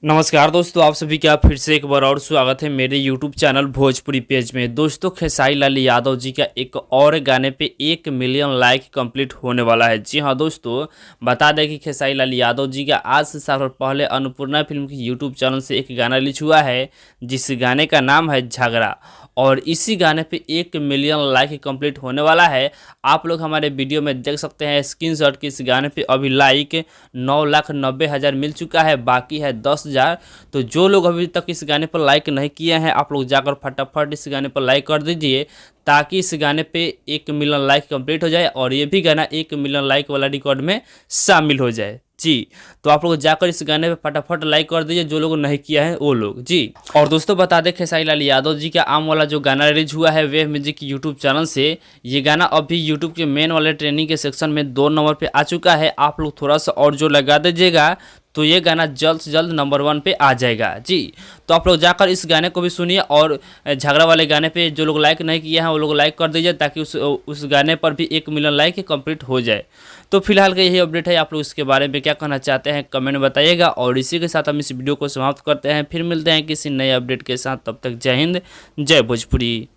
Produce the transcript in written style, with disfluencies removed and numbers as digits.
नमस्कार दोस्तों, आप सभी का फिर से एक बार और स्वागत है मेरे YouTube चैनल भोजपुरी पेज में। दोस्तों, खेसारी लाल यादव जी का एक और गाने पे 1 मिलियन लाइक कंप्लीट होने वाला है। जी हाँ दोस्तों, बता दें कि खेसारी लाल यादव जी का आज से साल पहले अन्नपूर्णा फिल्म की YouTube चैनल से एक गाना रिलीज हुआ है, जिस गाने का नाम है झगड़ा। और इसी गाने पे 1 मिलियन लाइक कंप्लीट होने वाला है। आप लोग हमारे वीडियो में देख सकते हैं स्क्रीनशॉट कि इस गाने पे अभी लाइक 9,90,000 मिल चुका है, बाकी है 10,000। तो जो लोग अभी तक इस गाने पर लाइक नहीं किए हैं, आप लोग जाकर फटाफट इस गाने पर लाइक कर दीजिए, ताकि इस गाने पे 1 मिलियन लाइक कंप्लीट हो जाए और ये भी गाना 1 मिलियन लाइक वाला रिकॉर्ड में शामिल हो जाए। जी, तो आप लोग जाकर इस गाने पे फटाफट लाइक कर दीजिए, जो लोग नहीं किया है वो लोग। जी, और दोस्तों बता दें खेसारी लाल यादव जी का आम वाला जो गाना रिलीज हुआ है वेव म्यूजिक यूट्यूब चैनल से, ये गाना अभी यूट्यूब के मेन वाले ट्रेनिंग के सेक्शन में 2 नंबर पे आ चुका है। आप लोग थोड़ा सा और जो लगा दीजिएगा तो ये गाना जल्द से जल्द नंबर 1 पे आ जाएगा। जी, तो आप लोग जाकर इस गाने को भी सुनिए और झगड़ा वाले गाने पे जो लोग लाइक नहीं किए हैं वो लोग लाइक कर दीजिए, ताकि उस गाने पर भी 1 मिलियन लाइक कंप्लीट हो जाए। तो फिलहाल का यही अपडेट है। आप लोग इसके बारे में क्या कहना चाहते हैं कमेंट में बताइएगा। और इसी के साथ हम इस वीडियो को समाप्त करते हैं, फिर मिलते हैं किसी नए अपडेट के साथ। तब तक जय हिंद, जय भोजपुरी।